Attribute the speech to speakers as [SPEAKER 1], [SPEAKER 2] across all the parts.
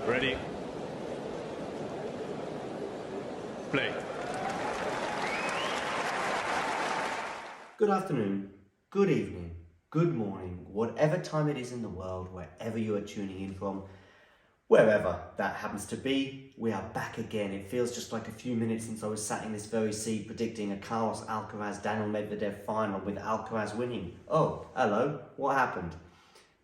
[SPEAKER 1] Ready. Play.
[SPEAKER 2] Good afternoon, good evening, good morning, whatever time it is in the world, wherever you are tuning in from, wherever that happens to be, we are back again. It feels just like a few minutes since I was sat in this very seat predicting a Carlos Alcaraz, Daniil Medvedev final with Alcaraz winning. Oh, hello, what happened?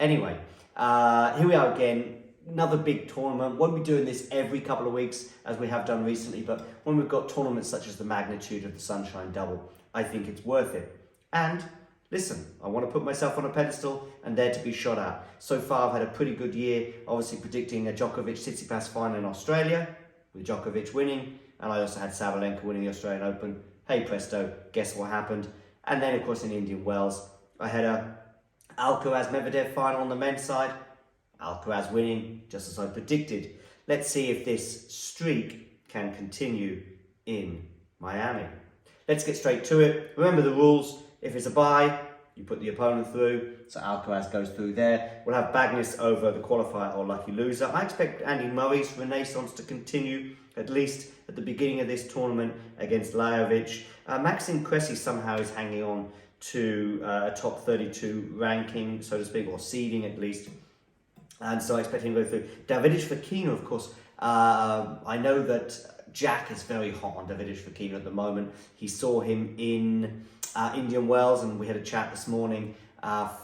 [SPEAKER 2] Anyway, here we are again. Another big tournament. Won't be doing this every couple of weeks as we have done recently, but when we've got tournaments such as the magnitude of the Sunshine Double, I think it's worth it. And listen, I want to put myself on a pedestal and dare to be shot at. So far, I've had a pretty good year, obviously predicting a Djokovic-Tsitsipas final in Australia, with Djokovic winning, and I also had Sabalenka winning the Australian Open. Hey presto, guess what happened? And then, of course, in Indian Wells, I had a Alcaraz-Medvedev final on the men's side, Alcaraz winning, just as I predicted. Let's see if this streak can continue in Miami. Let's get straight to it. Remember the rules. If it's a bye, you put the opponent through. So Alcaraz goes through there. We'll have Bagnis over the qualifier or lucky loser. I expect Andy Murray's renaissance to continue, at least at the beginning of this tournament against Lajovic. Maxime Cressy somehow is hanging on to a top 32 ranking, so to speak, or seeding at least. And so I expect him to go through. Davidovich Fokina, of course, I know that Jack is very hot on Davidovich Fokina at the moment. He saw him in Indian Wells, and we had a chat this morning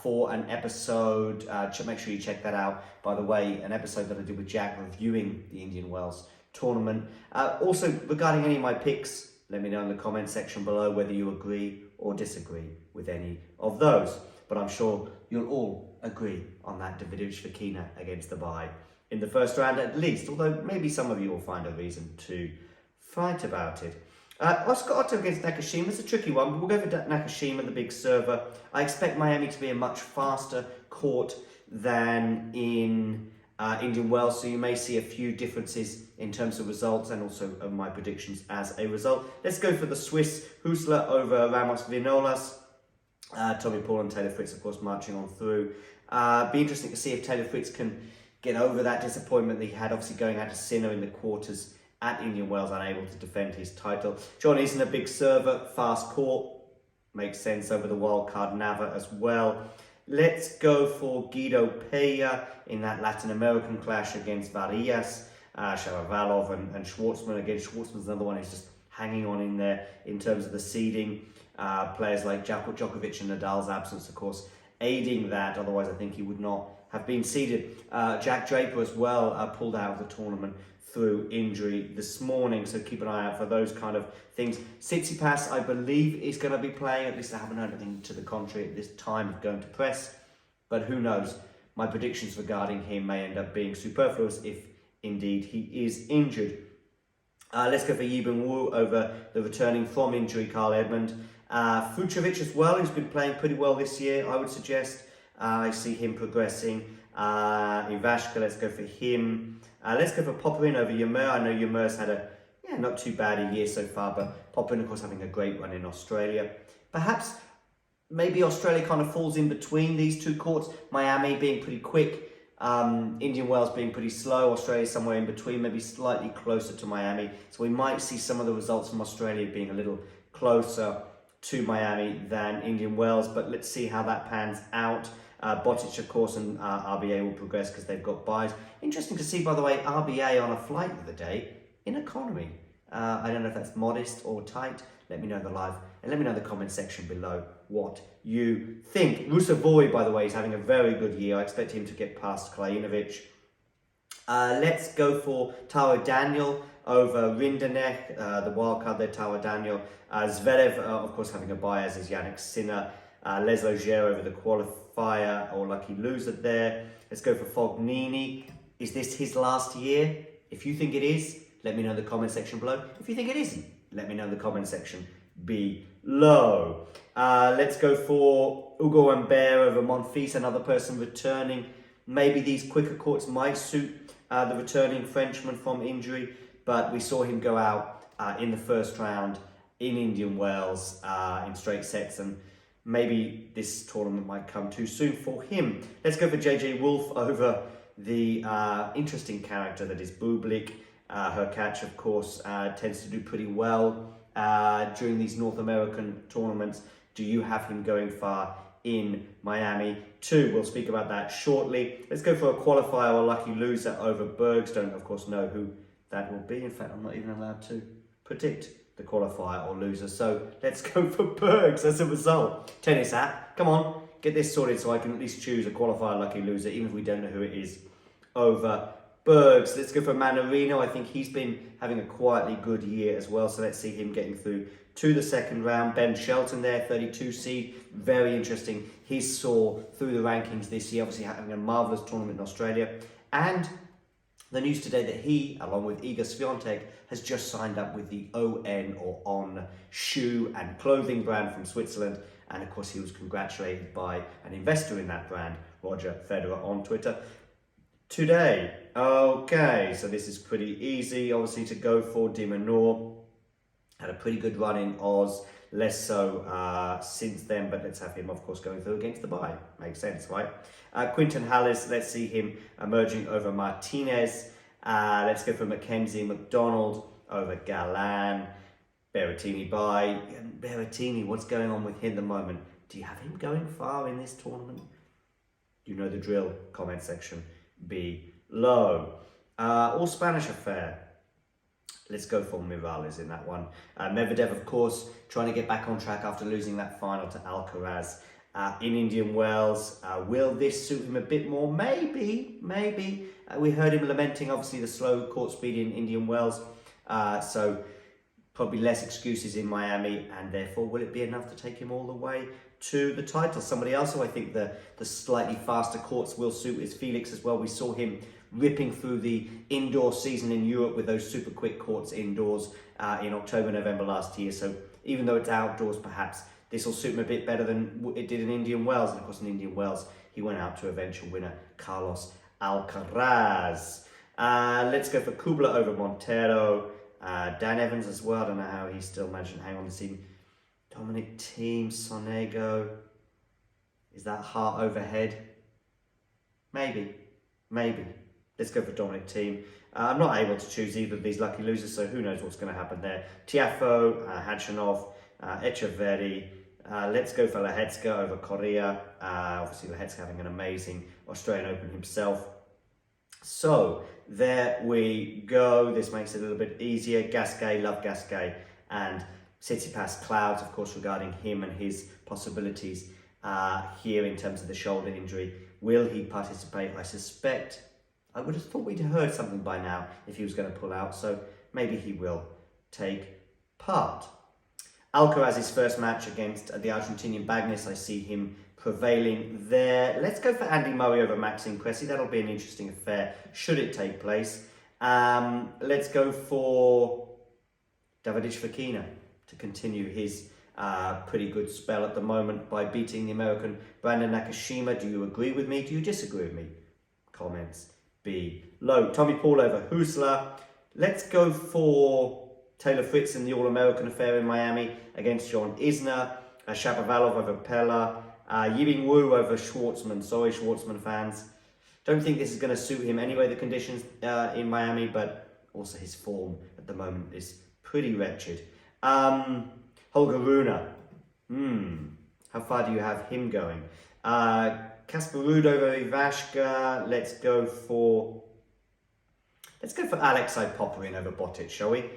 [SPEAKER 2] for an episode. Make sure you check that out, by the way, an episode that I did with Jack reviewing the Indian Wells tournament. Also, regarding any of my picks, let me know in the comment section below whether you agree or disagree with any of those. But I'm sure you'll all agree on that Davidovich Fokina against the bye in the first round at least, although maybe some of you will find a reason to fight about it. Oscar Otto against Nakashima is a tricky one, but we'll go for Nakashima, the big server. I expect Miami to be a much faster court than in Indian Wells, so you may see a few differences in terms of results and also of my predictions as a result. Let's go for the Swiss, Husler over Ramos Vinolas. Tommy Paul and Taylor Fritz, of course, marching on through. Be interesting to see if Taylor Fritz can get over that disappointment that he had, obviously going out to Sinner in the quarters at Indian Wells, unable to defend his title. John Isner, a big server, fast court, makes sense over the wildcard Nava as well. Let's go for Guido Peya in that Latin American clash against Varillas, Shapovalov and Schwartzman. Again, Schwartzman's another one who's just hanging on in there in terms of the seeding. Players like Djokovic and Nadal's absence, of course, aiding that. Otherwise, I think he would not have been seeded. Jack Draper as well pulled out of the tournament through injury this morning, so keep an eye out for those kind of things. Tsitsipas, I believe, is going to be playing. At least I haven't heard anything to the contrary at this time of going to press, but who knows? My predictions regarding him may end up being superfluous if indeed he is injured. Let's go for Yibin Wu over the returning from injury Carl Edmund. Fucsovics as well, who's been playing pretty well this year, I would suggest. I see him progressing. Ivashka, let's go for him. Let's go for Popperin over Ymer. I know Ymer's had a not too bad a year so far, but Popperin, of course, having a great run in Australia. Perhaps, maybe Australia kind of falls in between these two courts. Miami being pretty quick, Indian Wells being pretty slow, Australia somewhere in between, maybe slightly closer to Miami. So we might see some of the results from Australia being a little closer to Miami than Indian Wells, but let's see how that pans out. Botic, of course, and RBA will progress because they've got buys. Interesting to see, by the way, RBA on a flight the other day in economy. I don't know if that's modest or tight. Let me know in the live, and let me know in the comment section below what you think. Rusevoj, by the way, is having a very good year. I expect him to get past Krajinovic. Let's go for Taro Daniel over Rinderknecht, the wildcard there, Taro Daniel. Zverev, of course, having a bye, as is Yannick Sinner. Les Auger over the qualifier or lucky loser there. Let's go for Fognini. Is this his last year? If you think it is, let me know in the comment section below. If you think it isn't, let me know in the comment section below. Let's go for Ugo Humbert over Monfils, another person returning. Maybe these quicker courts might suit the returning Frenchman from injury, but we saw him go out in the first round in Indian Wells in straight sets, and maybe this tournament might come too soon for him. Let's go for JJ Wolf over the interesting character that is Bublik. Her catch, of course, tends to do pretty well during these North American tournaments. Do you have him going far in Miami? 2, we'll speak about that shortly. Let's go for a qualifier or lucky loser over Bergs. Don't, of course, know who that will be. In fact, I'm not even allowed to predict the qualifier or loser. So let's go for Bergs as a result. Tennis app, come on, get this sorted so I can at least choose a qualifier lucky loser, even if we don't know who it is, over Bergs. Let's go for Manarino. I think he's been having a quietly good year as well. So let's see him getting through to the second round. Ben Shelton there, 32 seed. Very interesting. He saw through the rankings this year, obviously having a marvellous tournament in Australia. And the news today that he, along with Iga Swiatek, has just signed up with the ON or On shoe and clothing brand from Switzerland. And of course, he was congratulated by an investor in that brand, Roger Federer, on Twitter today. Okay, so this is pretty easy, obviously, to go for. De Minaur had a pretty good run in Oz, less so since then, but let's have him, of course, going through against the bye. Makes sense, right? Quinton Hallis, let's see him emerging over Martinez. Let's go for Mackenzie McDonald over Galan. Berrettini bye. Berrettini, what's going on with him at the moment? Do you have him going far in this tournament? You know the drill, comment section below. All Spanish affair. Let's go for Miralles in that one. Medvedev, of course, trying to get back on track after losing that final to Alcaraz in Indian Wells. Will this suit him a bit more? Maybe. We heard him lamenting, obviously, the slow court speed in Indian Wells. So probably less excuses in Miami, and therefore will it be enough to take him all the way to the title? Somebody else who I think the slightly faster courts will suit is Felix as well. We saw him ripping through the indoor season in Europe with those super quick courts indoors in October, November last year. So even though it's outdoors, perhaps this will suit him a bit better than it did in Indian Wells. And of course, in Indian Wells, he went out to eventual winner Carlos Alcaraz. Let's go for Kubler over Montero. Dan Evans as well. I don't know how he's still managing to hang on to the team. Dominic Thiem, Sonego. Is that heart overhead? Maybe. Let's go for Dominic Thiem. I'm not able to choose either of these lucky losers, so who knows what's going to happen there. Tiafoe, Hadjanov, Echeverri. Let's go for Lehecka over Correa. Obviously, Lehecka having an amazing Australian Open himself. So, there we go. This makes it a little bit easier. Gasquet, love Gasquet. And Tsitsipas clouds, of course, regarding him and his possibilities here in terms of the shoulder injury. Will he participate? I suspect, I would have thought we'd heard something by now if he was going to pull out. So, maybe he will take part. Alcaraz's first match against the Argentinian Bagnis, I see him prevailing there. Let's go for Andy Murray over Maxime Cressy. That'll be an interesting affair, should it take place. Let's go for Davidovich Fokina to continue his pretty good spell at the moment by beating the American Brandon Nakashima. Do you agree with me? Do you disagree with me? Comments below. Tommy Paul over Husler. Let's go for Taylor Fritz in the All-American affair in Miami against John Isner. Shapovalov over Pella. Yibing Wu over Schwartzman. Sorry, Schwartzman fans. Don't think this is going to suit him anyway, the conditions in Miami, but also his form at the moment is pretty wretched. Holger Rune. How far do you have him going? Casper Ruud over Ivashka. Let's go for Alexei Popyrin over Botic, shall we?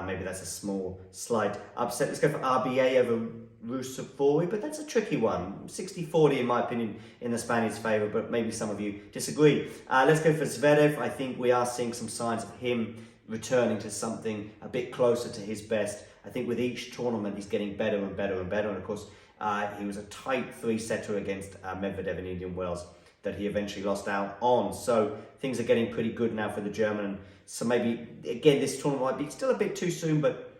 [SPEAKER 2] Maybe that's a small, slight upset. Let's go for RBA over Rusevori, but that's a tricky one. 60-40 in my opinion in the Spanish favour, but maybe some of you disagree. Let's go for Zverev. I think we are seeing some signs of him returning to something a bit closer to his best. I think with each tournament he's getting better and better and better, and of course he was a tight three-setter against Medvedev in Indian Wells that he eventually lost out on. So things are getting pretty good now for the German. So maybe, again, this tournament might be still a bit too soon, but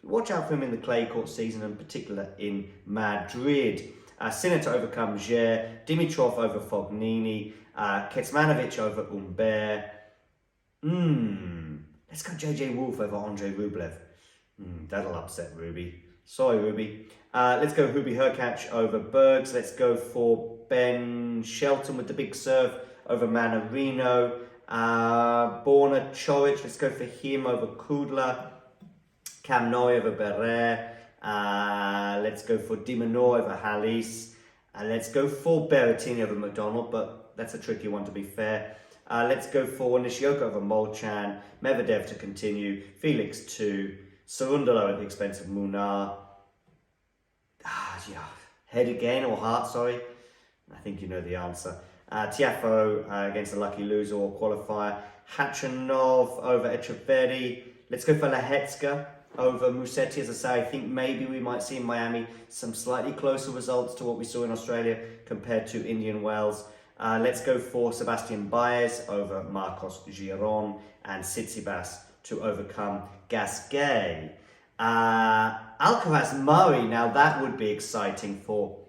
[SPEAKER 2] watch out for him in the clay court season, in particular in Madrid. Sinner to overcome Ger, Dimitrov over Fognini, Kecmanovic over Humbert. Let's go JJ Wolf over Andrei Rublev. That'll upset Ruby. Sorry, Ruby. Let's go Hubie Hurkacz over Bergs. Let's go for Ben Shelton with the big serve over Manarino. Borna Coric, let's go for him over Kudla. Cam Noy over Berrer. Let's go for Di Minor over Halis. Let's go for Berrettini over McDonald, but that's a tricky one to be fair. Let's go for Nishioka over Molchan. Medvedev to continue. Felix to Cerundolo at the expense of Munar. Yeah. Head again, or heart, sorry. I think you know the answer. Tiafoe against a lucky loser or qualifier. Khachanov over Echeverri. Let's go for Lehecka over Musetti. As I say, I think maybe we might see in Miami some slightly closer results to what we saw in Australia compared to Indian Wells. Let's go for Sebastian Baez over Marcos Giron, and Tsitsipas to overcome Gasquet. Alcaraz Murray, now that would be exciting for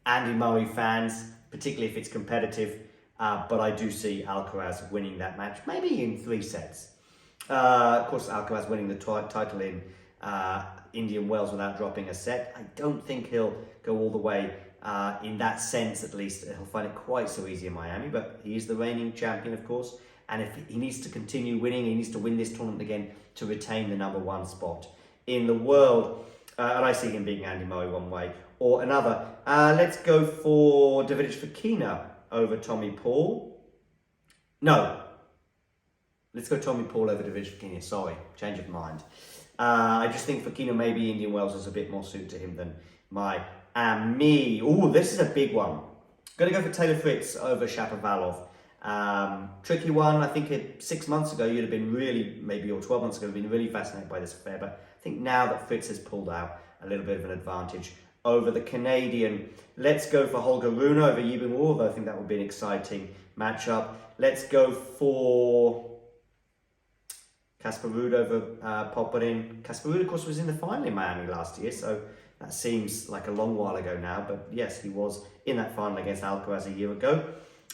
[SPEAKER 2] Andy Murray fans, particularly if it's competitive, but I do see Alcaraz winning that match, maybe in 3 sets. Of course, Alcaraz winning the title in Indian Wells without dropping a set. I don't think he'll go all the way in that sense, at least. He'll find it quite so easy in Miami, but he is the reigning champion, of course, and if he needs to continue winning, he needs to win this tournament again to retain the #1 spot in the world. And I see him beating Andy Murray one way or another. Let's go for Davidovich Fokina over Tommy Paul. No. Let's go Tommy Paul over Davidovich Fokina. Sorry, change of mind. I just think Fokina, maybe Indian Wells is a bit more suited to him than Miami. Oh, this is a big one. Going to go for Taylor Fritz over Shapovalov. Tricky one. I think 6 months ago you'd have been really, maybe, or 12 months ago, been really fascinated by this affair. But I think now that Fritz has pulled out a little bit of an advantage over the Canadian. Let's go for Holger Rune over Yibing Wu, though I think that would be an exciting matchup. Let's go for Casper Ruud over Popperin. Casper Ruud, of course, was in the final in Miami last year, so that seems like a long while ago now. But yes, he was in that final against Alcaraz a year ago.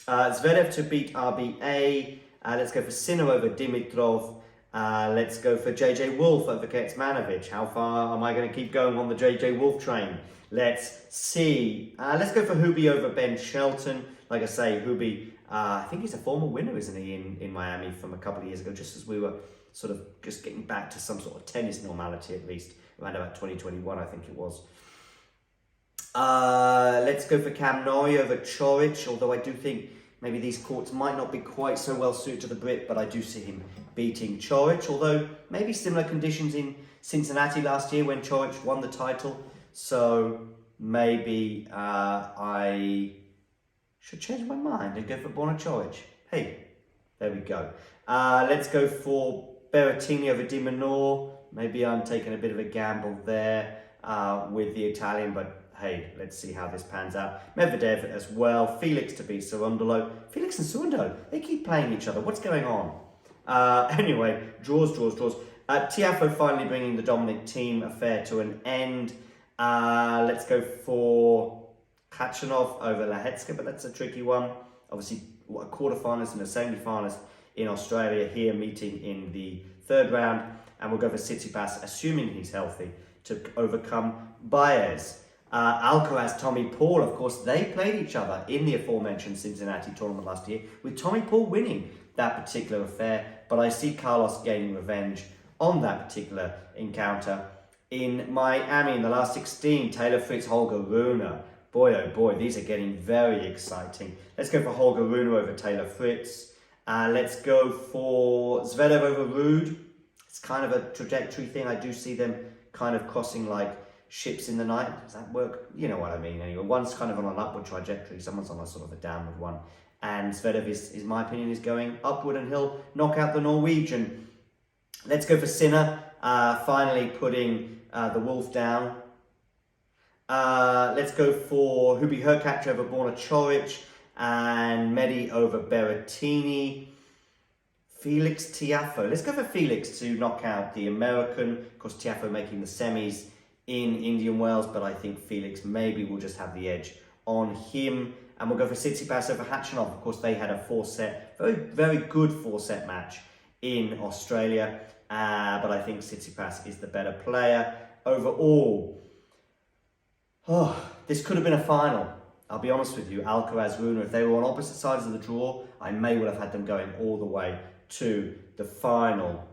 [SPEAKER 2] Zverev to beat RBA. Let's go for Sinner over Dimitrov. Let's go for JJ Wolf over Kecmanovic. How far am I going to keep going on the JJ Wolf train? Let's see. Let's go for Hubie over Ben Shelton. Like I say, Hubie, I think he's a former winner, isn't he, in Miami from a couple of years ago, just as we were sort of just getting back to some sort of tennis normality, at least around about 2021, I think it was. Let's go for Cam Noy over Coric, although I do think maybe these courts might not be quite so well suited to the Brit, but I do see him beating Coric, although maybe similar conditions in Cincinnati last year when Coric won the title. So maybe I should change my mind and go for Borna Coric. Hey, there we go. Let's go for Berrettini over Di Minor. Maybe I'm taking a bit of a gamble there with the Italian, but hey, let's see how this pans out. Medvedev as well. Felix to beat Cerundolo. Felix and Cerundolo, they keep playing each other. What's going on? Anyway, draws. Tiafoe finally bringing the Dominic Thiem affair to an end. Let's go for Khachanov over Lehecka, but that's a tricky one. Obviously, a quarterfinalist and a semi-finalist in Australia here meeting in the 3rd round. And we'll go for Tsitsipas, assuming he's healthy, to overcome Baez. Alcaraz, Tommy Paul, of course, they played each other in the aforementioned Cincinnati tournament last year, with Tommy Paul winning that particular affair. But I see Carlos gaining revenge on that particular encounter in Miami in the last 16. Taylor Fritz, Holger Rune. Boy, oh boy, these are getting very exciting. Let's go for Holger Rune over Taylor Fritz. Let's go for Zverev over Ruud. It's kind of a trajectory thing. I do see them kind of crossing like ships in the night. Does that work? You know what I mean anyway. One's kind of on an upward trajectory, someone's on a sort of a downward one. And Zverev is my opinion, is going upward, and he'll knock out the Norwegian. Let's go for Sinner, finally putting the Wolf down. Let's go for Hubie Hurkacz over Borna Coric, and Medi over Berrettini. Felix Tiafoe. Let's go for Felix to knock out the American. Of course, Tiafoe making the semis in Indian Wells, but I think Felix maybe will just have the edge on him. And we'll go for Tsitsipas over Khachanov. Of course, they had a 4-set, very good 4-set match in Australia. But I think Tsitsipas is the better player overall. Oh, this could have been a final. I'll be honest with you, Alcaraz, Rune, if they were on opposite sides of the draw, I may well have had them going all the way to the final.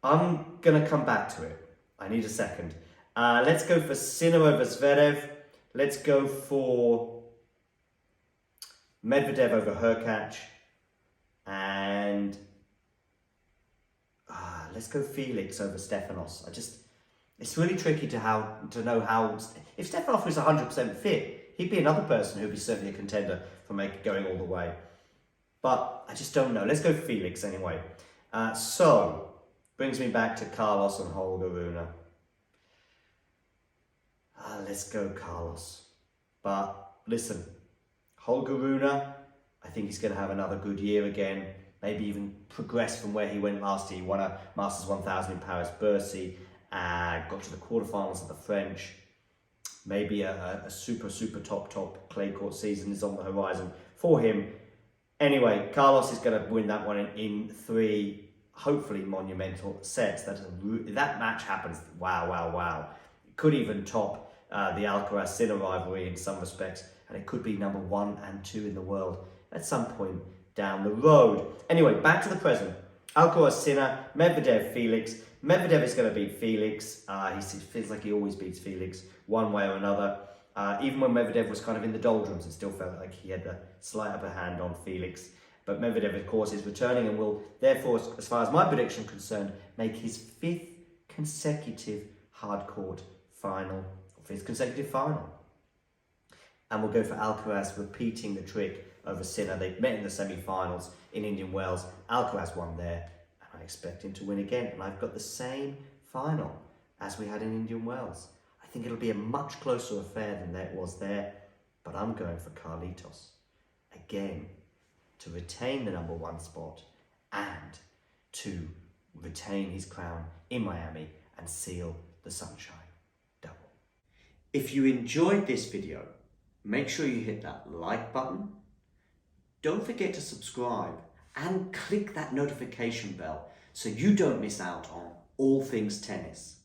[SPEAKER 2] I'm going to come back to it. I need a second. Let's go for Sinner over Zverev. Let's go for Medvedev over Hurkacz. And let's go Felix over Stefanos. It's really tricky to know how. If Stefanos was 100% fit, he'd be another person who'd be certainly a contender for going all the way. But I just don't know. Let's go Felix anyway. So brings me back to Carlos and Holger Rune. Let's go Carlos. But listen, Holger Rune, I think he's going to have another good year again. Maybe even progress from where he went last year. He won a Masters 1000 in Paris-Bercy. Got to the quarterfinals of the French. Maybe a super top clay court season is on the horizon for him. Anyway, Carlos is going to win that one in 3, hopefully monumental sets. If that match happens, wow. It could even top the Alcaraz-Sinner rivalry in some respects, and it could be number 1 and 2 in the world at some point down the road. Anyway, back to the present. Alcaraz-Sinner, Medvedev, Felix. Medvedev is going to beat Felix. He feels like he always beats Felix one way or another. Even when Medvedev was kind of in the doldrums, it still felt like he had a slight upper hand on Felix. But Medvedev, of course, is returning and will, therefore, as far as my prediction is concerned, make his 5th consecutive hard court final, or 5th consecutive final. And we'll go for Alcaraz repeating the trick over Sinner. They met in the semi-finals in Indian Wells. Alcaraz won there, and I expect him to win again. And I've got the same final as we had in Indian Wells. I think it'll be a much closer affair than it was there, but I'm going for Carlitos again to retain the number 1 spot and to retain his crown in Miami and seal the Sunshine Double. If you enjoyed this video, make sure you hit that like button. Don't forget to subscribe and click that notification bell so you don't miss out on all things tennis.